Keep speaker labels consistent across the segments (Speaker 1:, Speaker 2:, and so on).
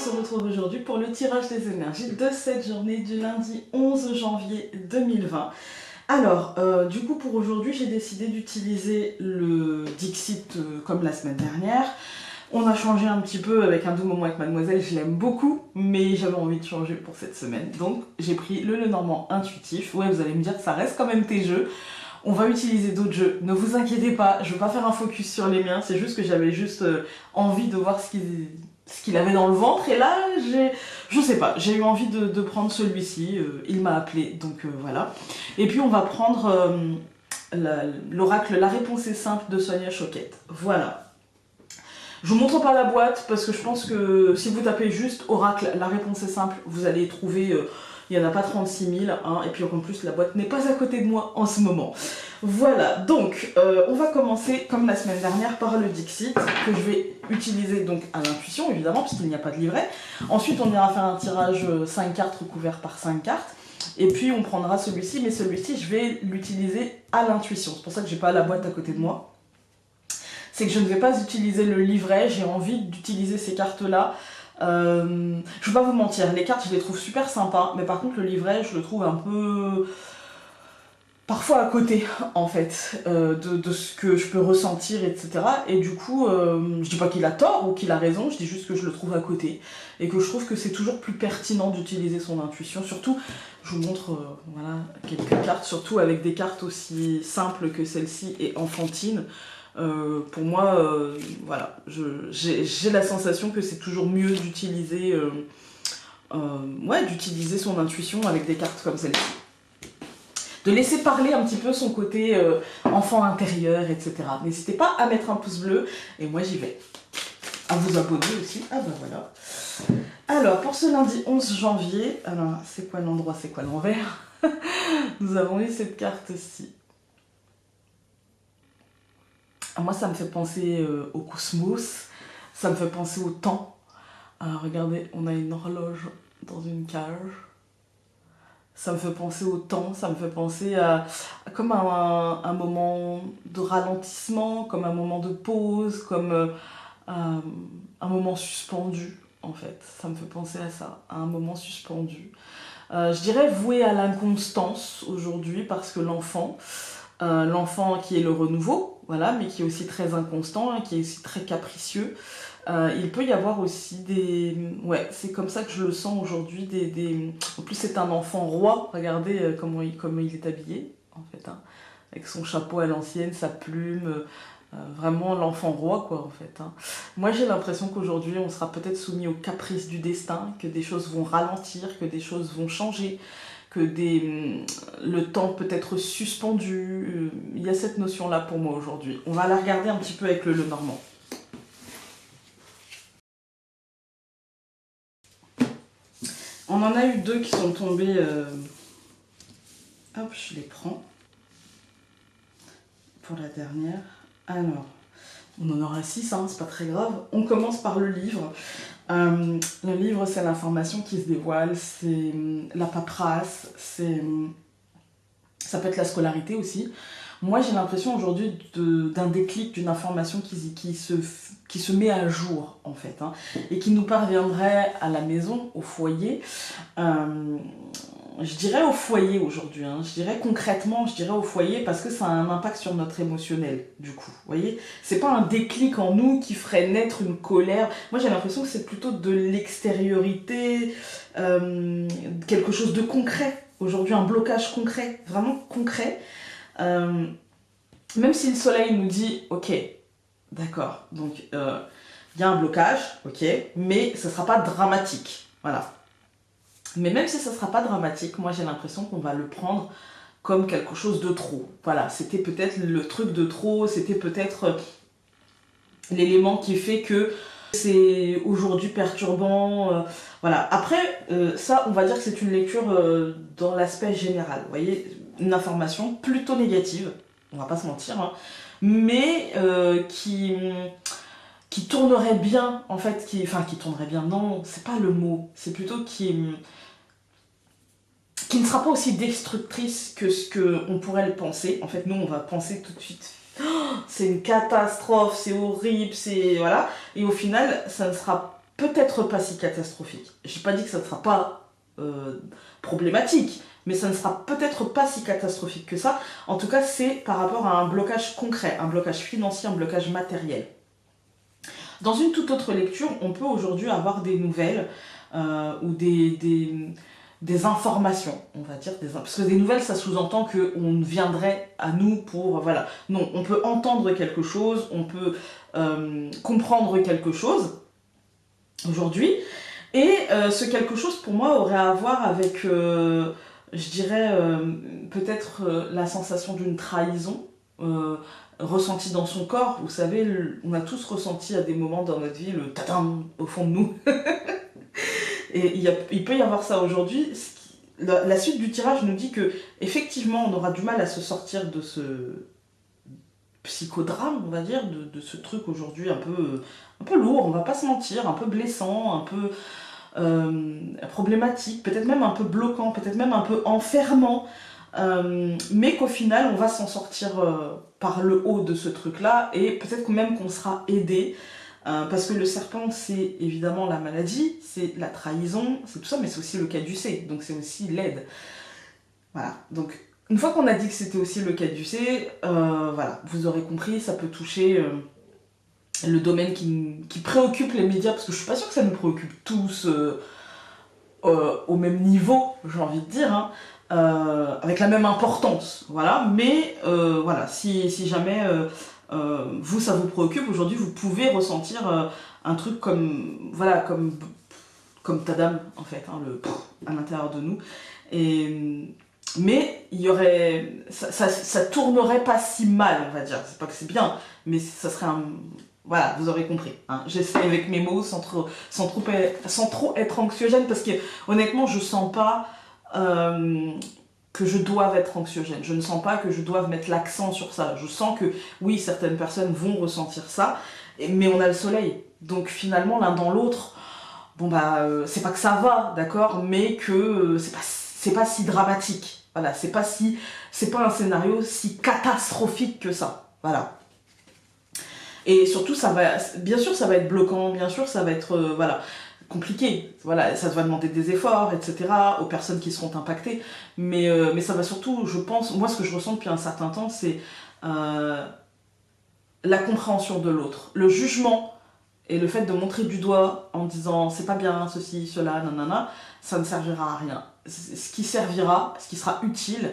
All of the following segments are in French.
Speaker 1: se retrouve aujourd'hui pour le tirage des énergies de cette journée du lundi 11 janvier 2020. Alors, du coup pour aujourd'hui j'ai décidé d'utiliser le Dixit comme la semaine dernière. On a changé un petit peu avec un doux moment avec mademoiselle, je l'aime beaucoup, mais j'avais envie de changer pour cette semaine. Donc j'ai pris le Lenormand intuitif. Ouais, vous allez me dire que ça reste quand même tes jeux. On va utiliser d'autres jeux, ne vous inquiétez pas, je vais pas faire un focus sur les miens, c'est juste que j'avais juste envie de voir ce qu'il avait dans le ventre, et là, je sais pas, j'ai eu envie de prendre celui-ci, il m'a appelé, donc voilà. Et puis on va prendre l'oracle La réponse est simple de Sonia Choquette, voilà. Je vous montre pas la boîte, parce que je pense que si vous tapez juste oracle La réponse est simple, vous allez trouver... il n'y en a pas 36 000, hein, et puis en plus la boîte n'est pas à côté de moi en ce moment. Voilà, donc on va commencer comme la semaine dernière par le Dixit, que je vais utiliser donc à l'intuition évidemment, puisqu'il n'y a pas de livret. Ensuite on ira faire un tirage 5 cartes recouvert par 5 cartes, et puis on prendra celui-ci, mais celui-ci je vais l'utiliser à l'intuition. C'est pour ça que j'ai pas la boîte à côté de moi. C'est que je ne vais pas utiliser le livret, j'ai envie d'utiliser ces cartes-là. Je vais pas vous mentir, les cartes je les trouve super sympas, mais par contre le livret je le trouve un peu parfois à côté en fait de ce que je peux ressentir, etc. Et du coup je dis pas qu'il a tort ou qu'il a raison, je dis juste que je le trouve à côté et que je trouve que c'est toujours plus pertinent d'utiliser son intuition. Surtout, je vous montre voilà, quelques cartes, surtout avec des cartes aussi simples que celle-ci et enfantines. Pour moi, voilà, j'ai la sensation que c'est toujours mieux d'utiliser ouais, d'utiliser son intuition avec des cartes comme celle-ci. De laisser parler un petit peu son côté enfant intérieur, etc. N'hésitez pas à mettre un pouce bleu, et moi j'y vais. À vous abonner aussi, ah ben voilà. Alors, pour ce lundi 11 janvier, alors c'est quoi l'endroit, c'est quoi l'envers? Nous avons eu cette carte-ci. Moi, ça me fait penser au cosmos, ça me fait penser au temps. Alors, regardez, on a une horloge dans une cage. Ça me fait penser au temps, ça me fait penser à comme un moment de ralentissement, comme un moment de pause, comme un moment suspendu, en fait. Ça me fait penser à ça, à un moment suspendu. Je dirais voué à l'inconstance aujourd'hui, parce que l'enfant qui est le renouveau, voilà, mais qui est aussi très inconstant, hein, qui est aussi très capricieux. Il peut y avoir aussi des... Ouais, c'est comme ça que je le sens aujourd'hui. En plus, c'est un enfant roi. Regardez comment il est habillé, en fait. Hein, avec son chapeau à l'ancienne, sa plume. Vraiment l'enfant roi, quoi, en fait. Hein. Moi, j'ai l'impression qu'aujourd'hui, on sera peut-être soumis aux caprices du destin, que des choses vont ralentir, que des choses vont changer, que le temps peut être suspendu. Il y a cette notion-là pour moi aujourd'hui. On va la regarder un petit peu avec le Lenormand. On en a eu deux qui sont tombés. Hop, je les prends. Pour la dernière. Alors, on en aura 6, hein, c'est pas très grave. On commence par le livre. Le livre, c'est l'information qui se dévoile, c'est la paperasse, ça peut être la scolarité aussi. Moi, j'ai l'impression aujourd'hui d'un déclic, d'une information qui se met à jour, en fait, hein, et qui nous parviendrait à la maison, au foyer. Je dirais au foyer aujourd'hui, hein. Je dirais concrètement, je dirais au foyer, parce que ça a un impact sur notre émotionnel, du coup, vous voyez. C'est pas un déclic en nous qui ferait naître une colère. Moi, j'ai l'impression que c'est plutôt de l'extériorité, quelque chose de concret. Aujourd'hui, un blocage concret, vraiment concret. Même si le soleil nous dit, ok, d'accord, donc y a un blocage, ok, mais ce sera pas dramatique, voilà. Mais même si ça sera pas dramatique, moi j'ai l'impression qu'on va le prendre comme quelque chose de trop. Voilà, c'était peut-être le truc de trop, c'était peut-être l'élément qui fait que c'est aujourd'hui perturbant. Voilà, après, ça, on va dire que c'est une lecture dans l'aspect général. Vous voyez, une information plutôt négative, on va pas se mentir, hein, mais qui tournerait bien, en fait, enfin qui tournerait bien, non, c'est pas le mot, c'est plutôt qui ne sera pas aussi destructrice que ce qu'on pourrait le penser. En fait, nous, on va penser tout de suite, oh, c'est une catastrophe, c'est horrible, c'est... Voilà. Et au final, ça ne sera peut-être pas si catastrophique. Je n'ai pas dit que ça ne sera pas problématique, mais ça ne sera peut-être pas si catastrophique que ça. En tout cas, c'est par rapport à un blocage concret, un blocage financier, un blocage matériel. Dans une toute autre lecture, on peut aujourd'hui avoir des nouvelles ou des informations, on va dire, parce que des nouvelles, ça sous-entend qu'on viendrait à nous pour... Voilà. Non, on peut entendre quelque chose, on peut comprendre quelque chose aujourd'hui, et ce quelque chose, pour moi, aurait à voir avec, je dirais, peut-être la sensation d'une trahison, ressentie dans son corps. Vous savez, on a tous ressenti à des moments dans notre vie le tadam au fond de nous. Et il peut y avoir ça aujourd'hui. La suite du tirage nous dit que effectivement on aura du mal à se sortir de ce psychodrame, on va dire, de ce truc aujourd'hui un peu lourd, on va pas se mentir, un peu blessant, un peu problématique, peut-être même un peu bloquant, peut-être même un peu enfermant, mais qu'au final on va s'en sortir par le haut de ce truc-là, et peut-être même qu'on sera aidé. Parce que le serpent, c'est évidemment la maladie, c'est la trahison, c'est tout ça, mais c'est aussi le caducée, donc c'est aussi l'aide. Voilà, donc une fois qu'on a dit que c'était aussi le caducée, voilà, vous aurez compris, ça peut toucher le domaine qui préoccupe les médias, parce que je suis pas sûre que ça nous préoccupe tous au même niveau, j'ai envie de dire, hein, avec la même importance, voilà, mais voilà, si jamais... vous, ça vous préoccupe, aujourd'hui, vous pouvez ressentir un truc comme, voilà, comme Tadam, en fait, hein, à l'intérieur de nous. Mais il y aurait, ça tournerait pas si mal, on va dire. C'est pas que c'est bien, mais ça serait un... Voilà, vous aurez compris. Hein. J'essaie avec mes mots sans trop être anxiogène, parce que honnêtement, je sens pas... que je doive être anxiogène. Je ne sens pas que je doive mettre l'accent sur ça. Je sens que, oui, certaines personnes vont ressentir ça, mais on a le soleil. Donc finalement, l'un dans l'autre, bon bah, c'est pas que ça va, d'accord, mais que c'est pas si dramatique. Voilà, c'est pas un scénario si catastrophique que ça. Voilà. Et surtout, bien sûr, ça va être bloquant, bien sûr, ça va être, voilà, compliqué, voilà, ça va demander des efforts, etc., aux personnes qui seront impactées, mais ça va surtout, je pense, moi ce que je ressens depuis un certain temps, c'est la compréhension de l'autre, le jugement, et le fait de montrer du doigt en disant c'est pas bien, ceci, cela, nanana, ça ne servira à rien. Ce qui servira, ce qui sera utile,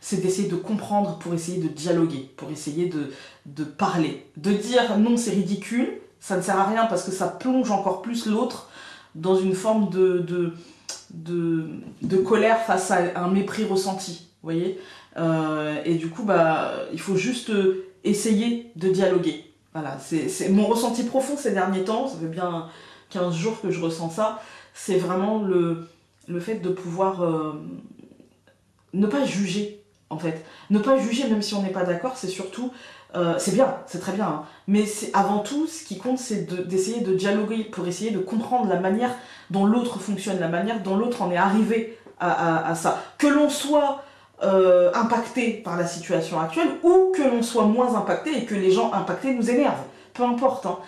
Speaker 1: c'est d'essayer de comprendre pour essayer de dialoguer, pour essayer de parler, de dire non c'est ridicule, ça ne sert à rien parce que ça plonge encore plus l'autre dans une forme de colère face à un mépris ressenti, vous voyez, et du coup, bah, il faut juste essayer de dialoguer. Voilà, c'est mon ressenti profond ces derniers temps, ça fait bien 15 jours que je ressens ça, c'est vraiment le fait de pouvoir ne pas juger, en fait. Ne pas juger même si on n'est pas d'accord, c'est surtout... c'est bien, c'est très bien, hein. Mais avant tout, ce qui compte, c'est d'essayer de dialoguer pour essayer de comprendre la manière dont l'autre fonctionne, la manière dont l'autre en est arrivé à ça. Que l'on soit impacté par la situation actuelle ou que l'on soit moins impacté et que les gens impactés nous énervent. Peu importe, hein.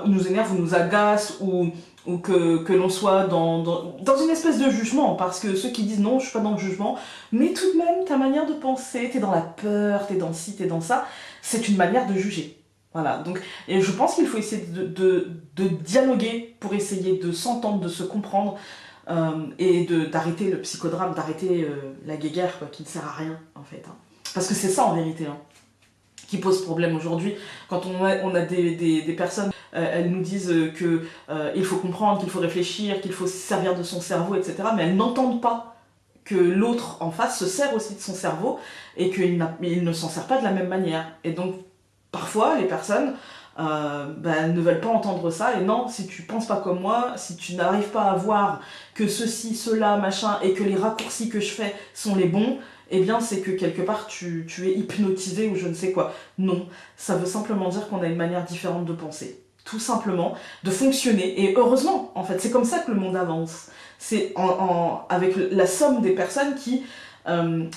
Speaker 1: Nous énervent ou nous agacent ou que l'on soit dans une espèce de jugement, parce que ceux qui disent non, je suis pas dans le jugement, mais tout de même, ta manière de penser, t'es dans la peur, t'es dans ci, t'es dans ça, c'est une manière de juger. Voilà, donc, et je pense qu'il faut essayer de dialoguer pour essayer de s'entendre, de se comprendre, et d'arrêter le psychodrame, d'arrêter la guéguerre, quoi, qui ne sert à rien, en fait. Hein. Parce que c'est ça, en vérité, hein, qui pose problème aujourd'hui. Quand on a des personnes, elles nous disent qu'il faut comprendre, qu'il faut réfléchir, qu'il faut se servir de son cerveau, etc. Mais elles n'entendent pas que l'autre en face se sert aussi de son cerveau et qu'il ne s'en sert pas de la même manière. Et donc, parfois, les personnes ne veulent pas entendre ça. Et non, si tu penses pas comme moi, si tu n'arrives pas à voir que ceci, cela, machin, et que les raccourcis que je fais sont les bons, eh bien c'est que quelque part tu es hypnotisé ou je ne sais quoi. Non, ça veut simplement dire qu'on a une manière différente de penser. Tout simplement, de fonctionner. Et heureusement, en fait, c'est comme ça que le monde avance. C'est avec la somme des personnes qui...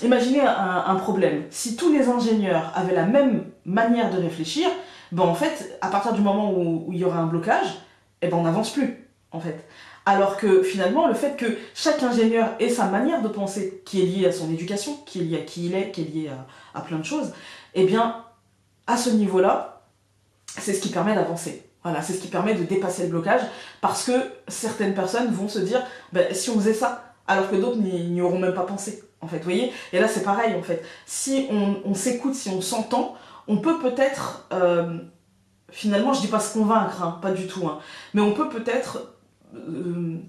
Speaker 1: imaginez un problème. Si tous les ingénieurs avaient la même manière de réfléchir, ben en fait, à partir du moment où il y aurait un blocage, eh ben on n'avance plus, en fait. Alors que finalement, le fait que chaque ingénieur ait sa manière de penser, qui est liée à son éducation, qui est liée à qui il est, qui est liée à plein de choses, eh bien, à ce niveau-là, c'est ce qui permet d'avancer. Voilà, c'est ce qui permet de dépasser le blocage, parce que certaines personnes vont se dire, ben, si on faisait ça, alors que d'autres n'y auront même pas pensé, en fait, vous voyez. Et là, c'est pareil, en fait. Si on s'écoute, si on s'entend, on peut peut-être, finalement, je dis pas se convaincre, hein, pas du tout, hein, mais on peut peut-être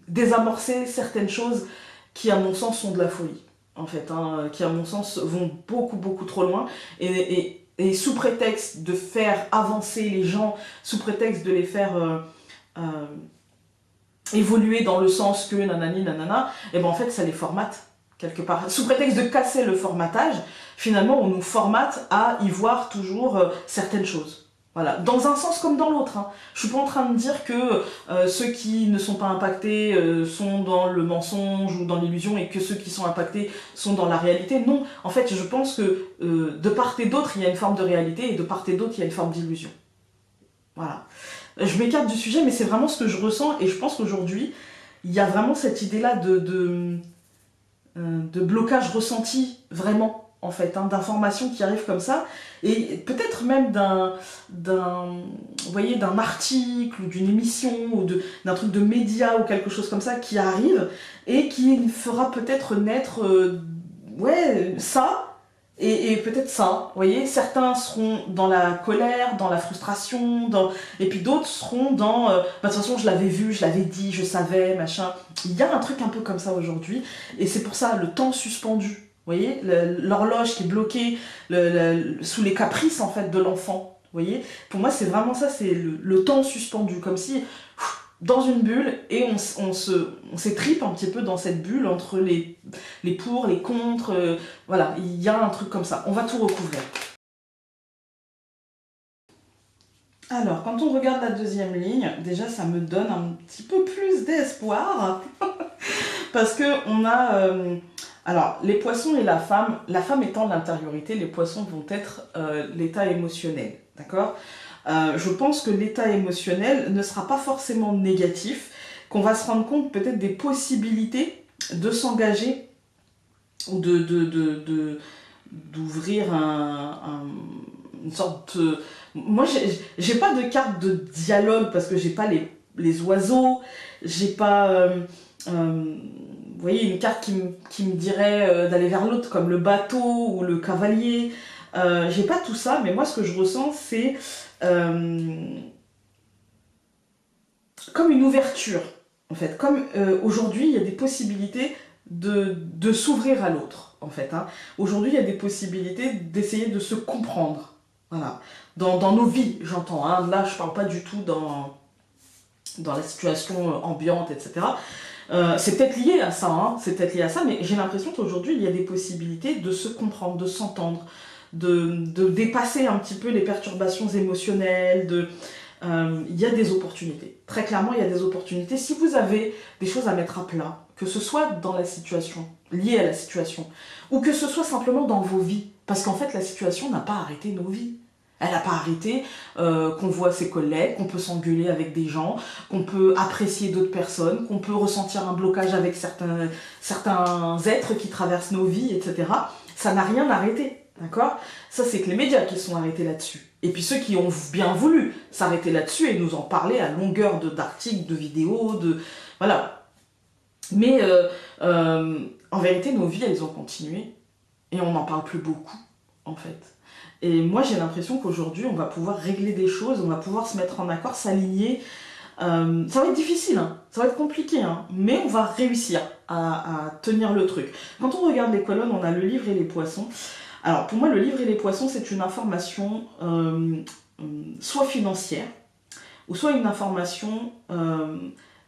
Speaker 1: désamorcer certaines choses qui, à mon sens, sont de la folie, en fait, hein, qui, à mon sens, vont beaucoup, beaucoup trop loin, et sous prétexte de faire avancer les gens, sous prétexte de les faire euh, évoluer dans le sens que nanani nanana, et ben en fait ça les formate quelque part. Sous prétexte de casser le formatage, finalement on nous formate à y voir toujours certaines choses. Voilà, dans un sens comme dans l'autre. Hein. Je suis pas en train de dire que ceux qui ne sont pas impactés sont dans le mensonge ou dans l'illusion et que ceux qui sont impactés sont dans la réalité. Non, en fait, je pense que de part et d'autre, il y a une forme de réalité et de part et d'autre, il y a une forme d'illusion. Voilà. Je m'écarte du sujet, mais c'est vraiment ce que je ressens et je pense qu'aujourd'hui, il y a vraiment cette idée-là de blocage ressenti, vraiment, en fait, hein, d'informations qui arrivent comme ça, et peut-être même vous voyez, d'un article ou d'une émission ou d'un truc de média ou quelque chose comme ça qui arrive et qui fera peut-être naître ouais, ça. Et peut-être ça, vous voyez, certains seront dans la colère, dans la frustration, et puis d'autres seront dans bah, de toute façon je l'avais vu, je l'avais dit, je savais, machin. Il y a un truc un peu comme ça aujourd'hui, et c'est pour ça le temps suspendu. Vous voyez, l'horloge qui est bloquée sous les caprices en fait de l'enfant. Vous voyez, pour moi c'est vraiment ça, c'est le temps suspendu, comme si dans une bulle et on s'étripe un petit peu dans cette bulle entre les pour, les contre, voilà, il y a un truc comme ça. On va tout recouvrir. Alors, quand on regarde la deuxième ligne, déjà ça me donne un petit peu plus d'espoir parce que on a alors les poissons et la femme étant l'intériorité, les poissons vont être l'état émotionnel, d'accord. Je pense que l'état émotionnel ne sera pas forcément négatif, qu'on va se rendre compte peut-être des possibilités de s'engager ou d'ouvrir une sorte de... Moi, j'ai pas de carte de dialogue parce que j'ai pas les oiseaux, j'ai pas... vous voyez, une carte qui me dirait d'aller vers l'autre, comme le bateau ou le cavalier. J'ai pas tout ça, mais moi, ce que je ressens, c'est comme une ouverture, en fait. Comme aujourd'hui, il y a des possibilités de s'ouvrir à l'autre, en fait. Hein. Aujourd'hui, il y a des possibilités d'essayer de se comprendre. Voilà. Dans nos vies, j'entends. Hein. Là, je parle pas du tout dans la situation ambiante, etc. C'est peut-être lié à ça, hein. C'est peut-être lié à ça, mais j'ai l'impression qu'aujourd'hui, il y a des possibilités de se comprendre, de s'entendre, de dépasser un petit peu les perturbations émotionnelles, il y a des opportunités. Très clairement, il y a des opportunités. Si vous avez des choses à mettre à plat, que ce soit dans la situation, liée à la situation, ou que ce soit simplement dans vos vies, parce qu'en fait, la situation n'a pas arrêté nos vies. Elle n'a pas arrêté qu'on voit ses collègues, qu'on peut s'engueuler avec des gens, qu'on peut apprécier d'autres personnes, qu'on peut ressentir un blocage avec certains êtres qui traversent nos vies, etc. Ça n'a rien arrêté, d'accord? Ça, c'est que les médias qui sont arrêtés là-dessus. Et puis ceux qui ont bien voulu s'arrêter là-dessus et nous en parler à longueur d'articles, de vidéos, voilà. Mais en vérité, nos vies, elles ont continué. Et on n'en parle plus beaucoup, en fait. Et moi, j'ai l'impression qu'aujourd'hui, on va pouvoir régler des choses, on va pouvoir se mettre en accord, s'aligner. Ça va être difficile, hein, ça va être compliqué, hein, mais on va réussir à tenir le truc. Quand on regarde les colonnes, on a le livre et les poissons. Alors, pour moi, le livre et les poissons, c'est une information soit financière, ou soit une information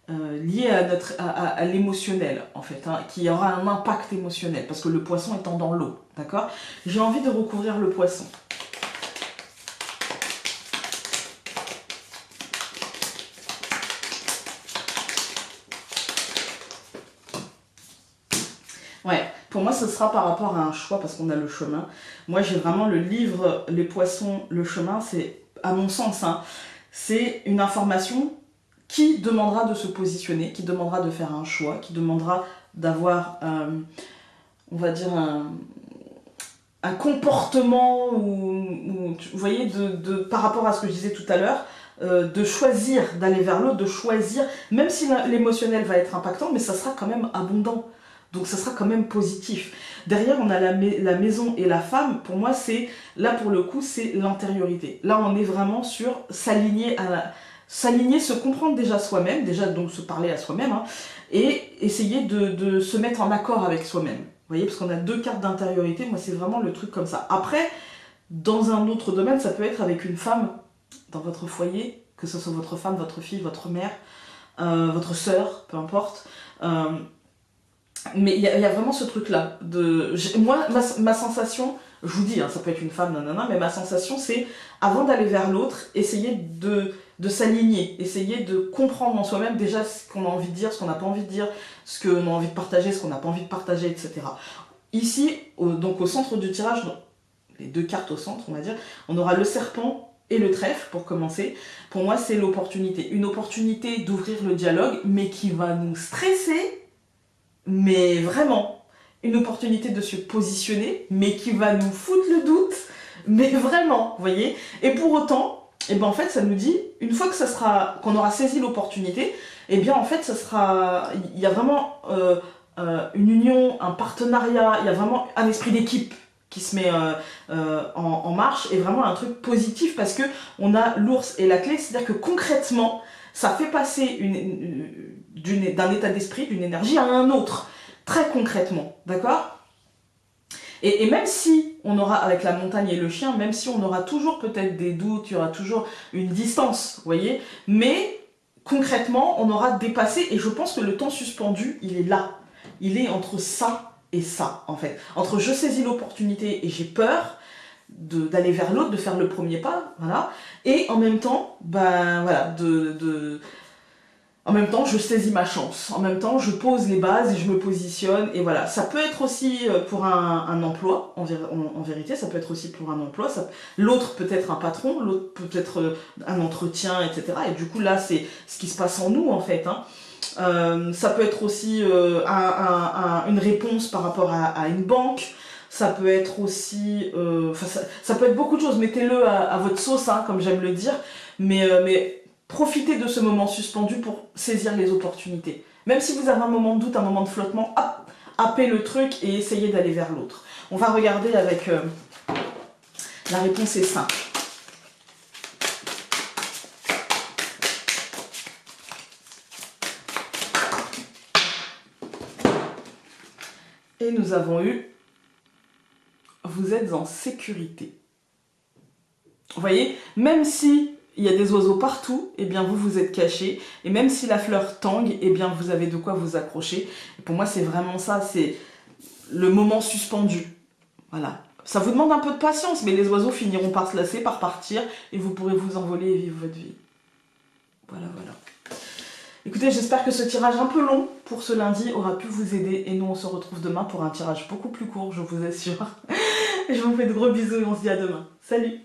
Speaker 1: liée à l'émotionnel, en fait, hein, qui aura un impact émotionnel, parce que le poisson étant dans l'eau, d'accord? J'ai envie de recouvrir le poisson. Ouais, pour moi, ce sera par rapport à un choix, parce qu'on a le chemin. Moi, j'ai vraiment le livre, les poissons, le chemin, c'est, à mon sens, hein, c'est une information qui demandera de se positionner, qui demandera de faire un choix, qui demandera d'avoir, on va dire, un comportement, ou vous voyez, par rapport à ce que je disais tout à l'heure, de choisir d'aller vers l'autre, de choisir, même si l'émotionnel va être impactant, mais ça sera quand même abondant. Donc ça sera quand même positif. Derrière, on a la maison et la femme. Pour moi, là pour le coup, c'est l'intériorité. Là, on est vraiment sur s'aligner, se comprendre déjà soi-même, déjà donc se parler à soi-même, hein, et essayer de se mettre en accord avec soi-même. Vous voyez, parce qu'on a 2 cartes d'intériorité. Moi, c'est vraiment le truc comme ça. Après, dans un autre domaine, ça peut être avec une femme dans votre foyer, que ce soit votre femme, votre fille, votre mère, votre sœur, peu importe. Mais il y a vraiment ce truc-là. Moi, ma sensation, je vous dis, hein, ça peut être une femme, nanana, mais ma sensation, c'est, avant d'aller vers l'autre, essayer de s'aligner, essayer de comprendre en soi-même déjà ce qu'on a envie de dire, ce qu'on n'a pas envie de dire, ce qu'on a envie de partager, ce qu'on n'a pas envie de partager, etc. Ici, donc au centre du tirage, les 2 cartes au centre, on va dire, on aura le serpent et le trèfle pour commencer. Pour moi, c'est l'opportunité. Une opportunité d'ouvrir le dialogue, mais qui va nous stresser, mais vraiment. Une opportunité de se positionner, mais qui va nous foutre le doute, mais vraiment, vous voyez. Et pour autant, et ben en fait, ça nous dit, une fois que qu'on aura saisi l'opportunité, et bien en fait, il y a vraiment une union, un partenariat, il y a vraiment un esprit d'équipe qui se met en marche, et vraiment un truc positif, parce que on a l'ours et la clé, c'est-à-dire que concrètement, ça fait passer d'un état d'esprit, d'une énergie à un autre, très concrètement, d'accord ? Et même si on aura, avec la montagne et le chien, même si on aura toujours peut-être des doutes, il y aura toujours une distance, vous voyez, mais concrètement, on aura dépassé, et je pense que le temps suspendu, il est là. Il est entre ça et ça, en fait. Entre je saisis l'opportunité et j'ai peur d'aller vers l'autre, de faire le premier pas, voilà, et en même temps, ben voilà, en même temps, je saisis ma chance. En même temps, je pose les bases et je me positionne. Et voilà. Ça peut être aussi pour un emploi, en vérité. Ça peut être aussi pour un emploi. L'autre peut être un patron, l'autre peut être un entretien, etc. Et du coup, là, c'est ce qui se passe en nous, en fait. Hein. Ça peut être aussi une réponse par rapport à une banque. Ça peut être aussi... ça peut être beaucoup de choses. Mettez-le à votre sauce, hein, comme j'aime le dire. Mais profitez de ce moment suspendu pour saisir les opportunités. Même si vous avez un moment de doute, un moment de flottement, hop, happez le truc et essayez d'aller vers l'autre. On va regarder avec... la réponse est simple. Et nous avons eu... Vous êtes en sécurité. Vous voyez, même si il y a des oiseaux partout, eh bien vous êtes caché. Et même si la fleur tangue, eh bien vous avez de quoi vous accrocher. Et pour moi, c'est vraiment ça, c'est le moment suspendu. Voilà. Ça vous demande un peu de patience, mais les oiseaux finiront par se lasser, par partir, et vous pourrez vous envoler et vivre votre vie. Voilà, voilà. Écoutez, j'espère que ce tirage un peu long pour ce lundi aura pu vous aider. Et nous, on se retrouve demain pour un tirage beaucoup plus court, je vous assure. Je vous fais de gros bisous et on se dit à demain. Salut!